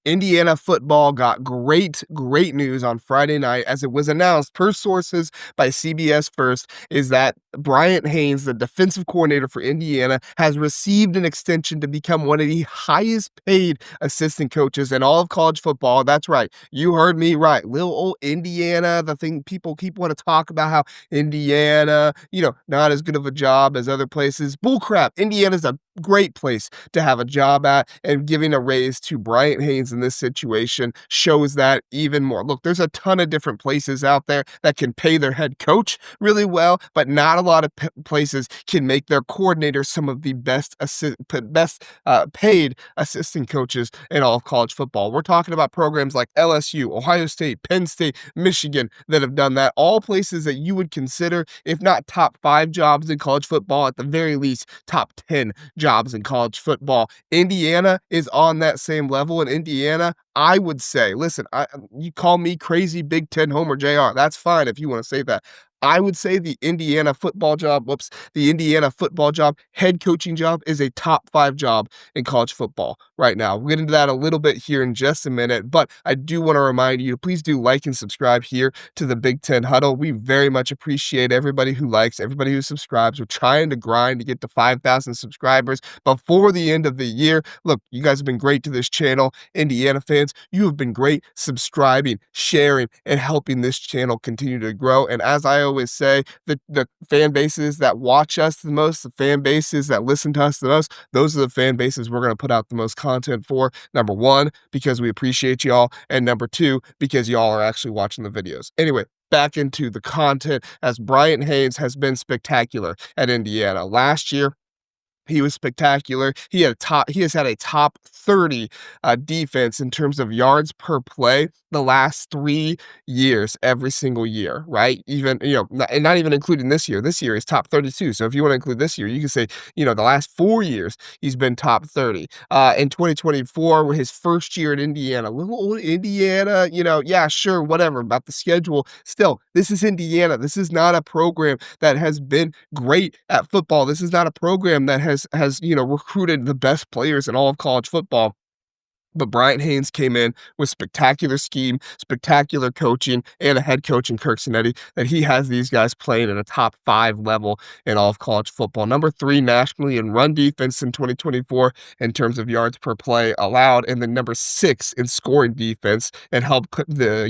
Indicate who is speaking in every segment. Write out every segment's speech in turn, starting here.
Speaker 1: Indiana football got great news on Friday night as it was announced per sources by CBS First is that Bryant Haines, the defensive coordinator for Indiana, has received an extension to become one of the highest paid assistant coaches in all of college football. That's right. You heard me right. Little old Indiana, the thing people keep want to talk about how Indiana, not as good of a job as other places. Bullcrap. Indiana's a great place to have a job at, and giving a raise to Bryant Haines in this situation shows that even more. Look, there's a ton of different places out there that can pay their head coach really well, but not a lot of places can make their coordinators some of the best paid assistant coaches in all of college football. We're talking about programs like LSU, Ohio State, Penn State, Michigan that have done that. All places that you would consider, if not top 5 jobs in college football, at the very least top 10 jobs in college football. Indiana is on that same level. In Indiana, I would say, listen, you call me crazy Big Ten homer JR. That's fine if you want to say that. I would say the Indiana football job, head coaching job is a top 5 job in college football right now. We'll get into that a little bit here in just a minute, but I do want to remind you to please do like and subscribe here to the Big Ten Huddle. We very much appreciate everybody who likes, everybody who subscribes. We're trying to grind to get to 5,000 subscribers before the end of the year. Look, you guys have been great to this channel. Indiana fans, you have been great subscribing, sharing, and helping this channel continue to grow. And as I always say, the fan bases that watch us the most, the fan bases that listen to us the most, those are the fan bases we're going to put out the most content for. Number one, because we appreciate y'all, and number two, because y'all are actually watching the videos. Anyway, back into the content, as Bryant Haines has been spectacular at Indiana. Last year, he was spectacular. He has had a top 30 defense in terms of yards per play the last 3 years, every single year, right? Even, not even including this year. This year is top 32. So if you want to include this year, you can say, the last 4 years, he's been top 30. In 2024, his first year at Indiana, little old Indiana, yeah, sure, whatever about the schedule. Still, this is Indiana. This is not a program that has been great at football. This is not a program that has recruited the best players in all of college football. But Bryant Haines came in with spectacular scheme, spectacular coaching, and a head coach in Curt Cignetti that he has these guys playing at a top 5 level in all of college football. Number 3 nationally in run defense in 2024 in terms of yards per play allowed, and then number 6 in scoring defense, and helped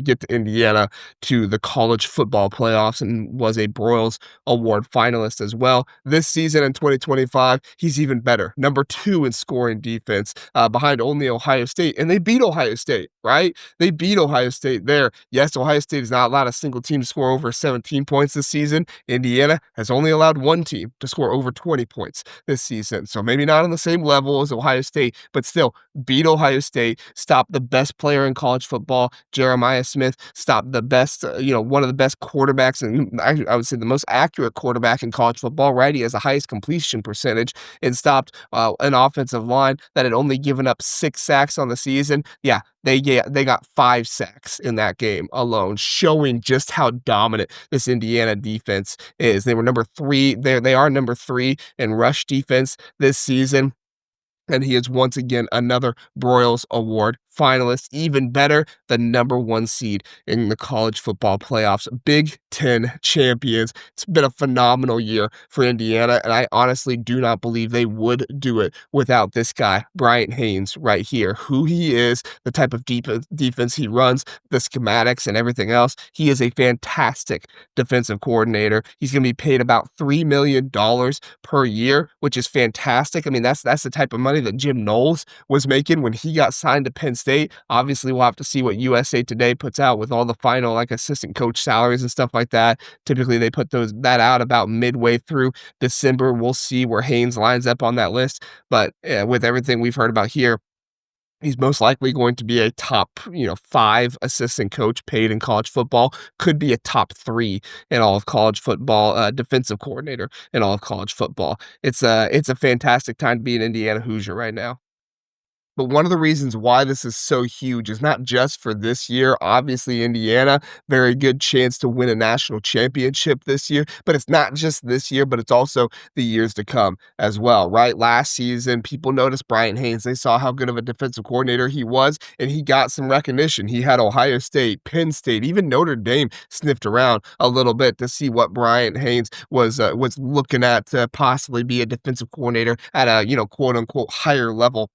Speaker 1: get to Indiana to the college football playoffs and was a Broyles Award finalist as well. This season in 2025, he's even better. Number 2 in scoring defense, behind only Ohio State, and they beat Ohio State, right? They beat Ohio State there. Yes, Ohio State has not allowed a single team to score over 17 points this season. Indiana has only allowed one team to score over 20 points this season. So maybe not on the same level as Ohio State, but still beat Ohio State, stop the best player in college football, Jeremiah Smith, stop the best, one of the best quarterbacks, and I would say the most accurate quarterback in college football, right? He has the highest completion percentage, and stopped an offensive line that had only given up 6 sacks on the season. Yeah, they got 5 sacks in that game alone, showing just how dominant this Indiana defense is. They were number 3. They are number 3 in rush defense this season. And he is once again another Broyles Award finalist. Even better, the number 1 seed in the college football playoffs. Big Ten champions. It's been a phenomenal year for Indiana, and I honestly do not believe they would do it without this guy, Bryant Haines, right here. Who he is, the type of defense he runs, the schematics, and everything else. He is a fantastic defensive coordinator. He's going to be paid about $3 million per year, which is fantastic. I mean, that's the type of money that Jim Knowles was making when he got signed to Penn State. Obviously, we'll have to see what USA Today puts out with all the final assistant coach salaries and stuff like that. Typically, they put that out about midway through December. We'll see where Haines lines up on that list. But with everything we've heard about here, he's most likely going to be a top, 5 assistant coach paid in college football. Could be a top 3 in all of college football, defensive coordinator in all of college football. It's a fantastic time to be an Indiana Hoosier right now. But one of the reasons why this is so huge is not just for this year. Obviously, Indiana, very good chance to win a national championship this year, but it's not just this year, but it's also the years to come as well, right? Last season, people noticed Bryant Haines. They saw how good of a defensive coordinator he was, and he got some recognition. He had Ohio State, Penn State, even Notre Dame sniffed around a little bit to see what Bryant Haines was looking at to possibly be a defensive coordinator at a, quote unquote higher level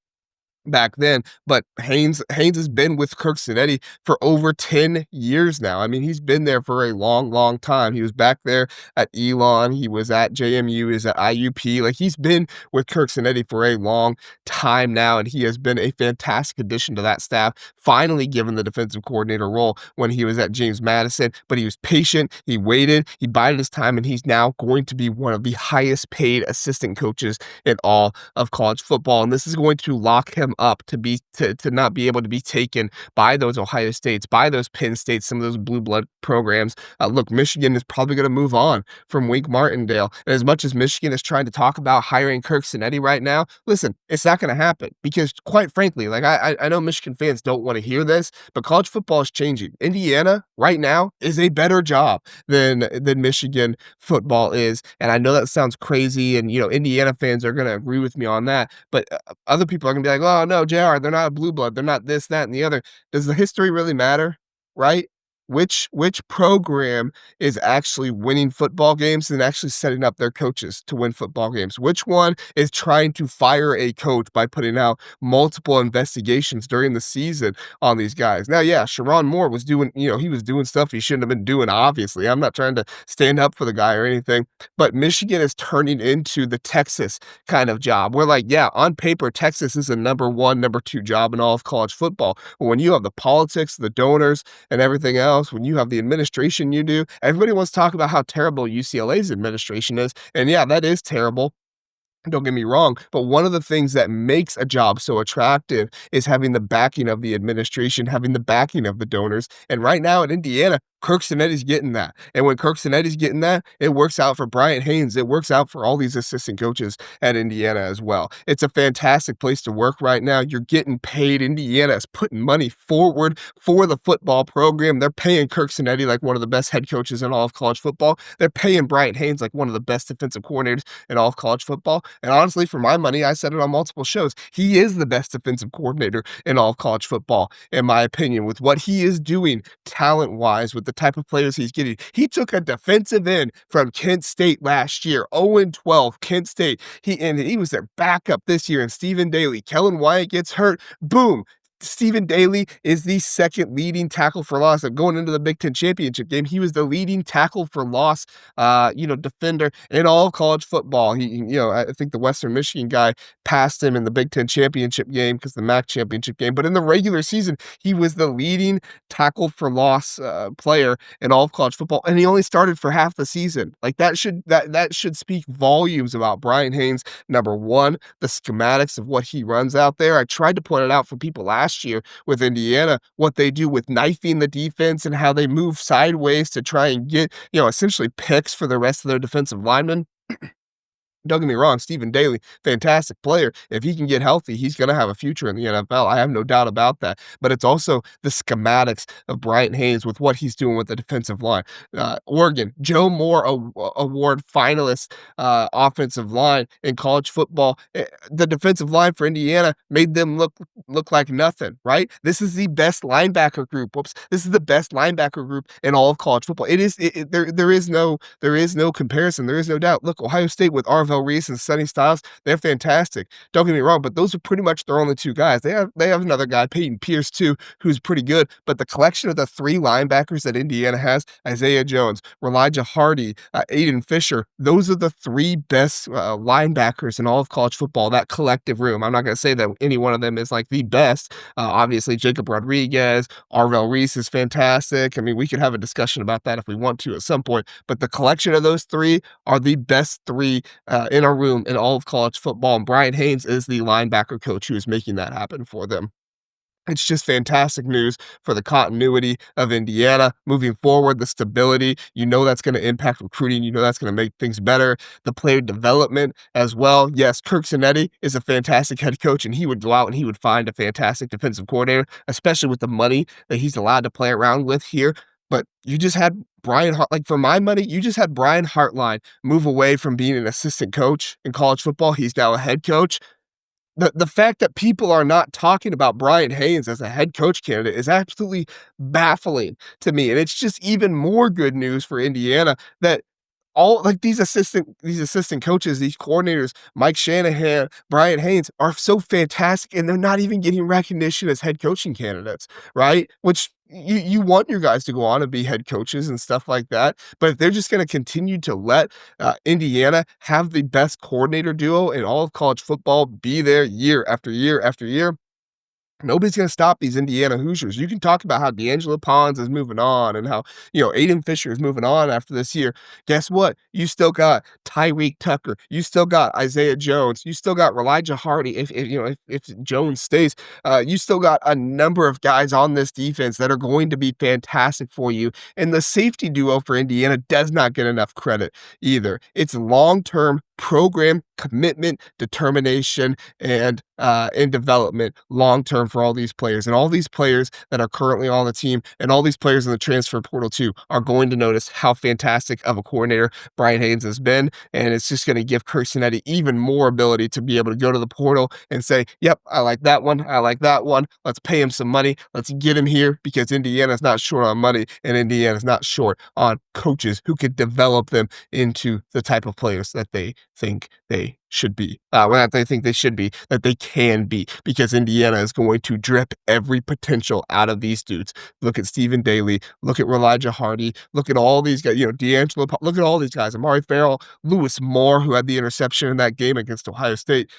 Speaker 1: back then. But Haynes has been with Curt Cignetti for over 10 years now. I mean, he's been there for a long, long time. He was back there at Elon, he was at JMU, he was at IUP. Like, he's been with Curt Cignetti for a long time now, and he has been a fantastic addition to that staff, finally given the defensive coordinator role when he was at James Madison. But he was patient, he waited, he bided his time, and he's now going to be one of the highest paid assistant coaches in all of college football. And this is going to lock him up to not be able to be taken by those Ohio States, by those Penn States, some of those blue blood programs. Look, Michigan is probably going to move on from Wink Martindale. And as much as Michigan is trying to talk about hiring Curt Cignetti right now, listen, it's not going to happen because, quite frankly, like I know Michigan fans don't want to hear this, but college football is changing. Indiana right now is a better job than Michigan football is, and I know that sounds crazy, and Indiana fans are going to agree with me on that, but other people are going to be like, "Oh no, JR, they're not a blue blood. They're not this, that, and the other." Does the history really matter, right? Which program is actually winning football games and actually setting up their coaches to win football games? Which one is trying to fire a coach by putting out multiple investigations during the season on these guys? Now, yeah, Sharon Moore was doing, he was doing stuff he shouldn't have been doing, obviously. I'm not trying to stand up for the guy or anything, but Michigan is turning into the Texas kind of job. We're like, yeah, on paper, Texas is a number one, number two job in all of college football. But when you have the politics, the donors, and everything else, when you have the administration you do, everybody wants to talk about how terrible UCLA's administration is. And yeah, that is terrible. Don't get me wrong, but one of the things that makes a job so attractive is having the backing of the administration, having the backing of the donors. And right now in Indiana, Curt Cignetti's getting that. And when Curt Cignetti's getting that, it works out for Bryant Haines. It works out for all these assistant coaches at Indiana as well. It's a fantastic place to work right now. You're getting paid. Indiana is putting money forward for the football program. They're paying Curt Cignetti like one of the best head coaches in all of college football. They're paying Bryant Haines like one of the best defensive coordinators in all of college football. And honestly, for my money, I said it on multiple shows, he is the best defensive coordinator in all of college football, in my opinion, with what he is doing talent-wise, with the type of players he's getting. He took a defensive end from Kent State last year, 0-12, Kent State. He was their backup this year, and Stephen Daly. Kellen Wyatt gets hurt. Boom. Stephen Daly is the second leading tackle for loss. Going into the Big Ten championship game, he was the leading tackle for loss, defender in all of college football. I think the Western Michigan guy passed him in the Big Ten championship game because the MAC championship game. But in the regular season, he was the leading tackle for loss player in all of college football, and he only started for half the season. Like that should speak volumes about Bryant Haines. Number one, the schematics of what he runs out there. I tried to point it out for people last year with Indiana, what they do with knifing the defense and how they move sideways to try and get, essentially picks for the rest of their defensive linemen. Don't get me wrong, Stephen Daly, fantastic player. If he can get healthy, he's going to have a future in the NFL. I have no doubt about that. But it's also the schematics of Bryant Haines with what he's doing with the defensive line. Oregon, Joe Moore Award finalist offensive line in college football. The defensive line for Indiana made them look like nothing, right? This is the best linebacker group. This is the best linebacker group in all of college football. There is no comparison. There is no doubt. Look, Ohio State with Arvell Reese and Sonny Styles, they're fantastic. Don't get me wrong, but those are pretty much their only two guys. They have another guy, Peyton Pierce, too, who's pretty good. But the collection of the three linebackers that Indiana has, Isaiah Jones, Elijah Hardy, Aiden Fisher, those are the three best linebackers in all of college football, that collective room. I'm not going to say that any one of them is like the best. Obviously, Jacob Rodriguez, Arvell Reese is fantastic. I mean, we could have a discussion about that if we want to at some point. But the collection of those three are the best three in a room in all of college football, and Bryant Haines is the linebacker coach who is making that happen for them. It's just fantastic news for the continuity of Indiana moving forward, the stability. You know that's gonna impact recruiting, you know that's gonna make things better, the player development as well. Yes, Curt Cignetti is a fantastic head coach, and he would go out and he would find a fantastic defensive coordinator, especially with the money that he's allowed to play around with here. But you just had for my money, you just had Brian Hartline move away from being an assistant coach in college football. He's now a head coach. The fact that people are not talking about Bryant Haines as a head coach candidate is absolutely baffling to me, and it's just even more good news for Indiana that all like these assistant coaches, these coordinators, Mike Shanahan, Bryant Haines are so fantastic, and they're not even getting recognition as head coaching candidates, right? Which you want your guys to go on and be head coaches and stuff like that, but if they're just going to continue to let Indiana have the best coordinator duo in all of college football, be there year after year after year, nobody's gonna stop these Indiana Hoosiers. You can talk about how D'Angelo Pons is moving on and how, Aiden Fisher is moving on after this year. Guess what? You still got Tyreek Tucker. You still got Isaiah Jones. You still got Elijah Hardy if Jones stays. You still got a number of guys on this defense that are going to be fantastic for you. And the safety duo for Indiana does not get enough credit either. It's long-term program commitment, determination, and development long term for all these players. And all these players that are currently on the team and all these players in the transfer portal too are going to notice how fantastic of a coordinator Bryant Haines has been. And it's just going to give Curt Cignetti even more ability to be able to go to the portal and say, yep, I like that one. I like that one. Let's pay him some money. Let's get him here because Indiana's not short on money and Indiana's not short on coaches who could develop them into the type of players that they think they should be. Well, not they think they should be, that they can be, because Indiana is going to drip every potential out of these dudes. Look at Stephen Daly, look at Elijah Hardy, look at all these guys, look at all these guys, Amari Farrell, Lewis Moore, who had the interception in that game against Ohio State.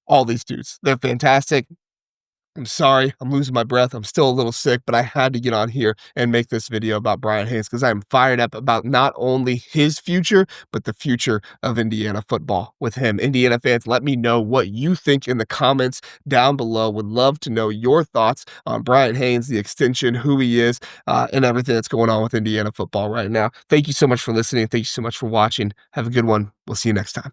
Speaker 1: All these dudes, they're fantastic. I'm sorry, I'm losing my breath. I'm still a little sick, but I had to get on here and make this video about Bryant Haines because I'm fired up about not only his future, but the future of Indiana football with him. Indiana fans, let me know what you think in the comments down below. Would love to know your thoughts on Bryant Haines, the extension, who he is, and everything that's going on with Indiana football right now. Thank you so much for listening. Thank you so much for watching. Have a good one. We'll see you next time.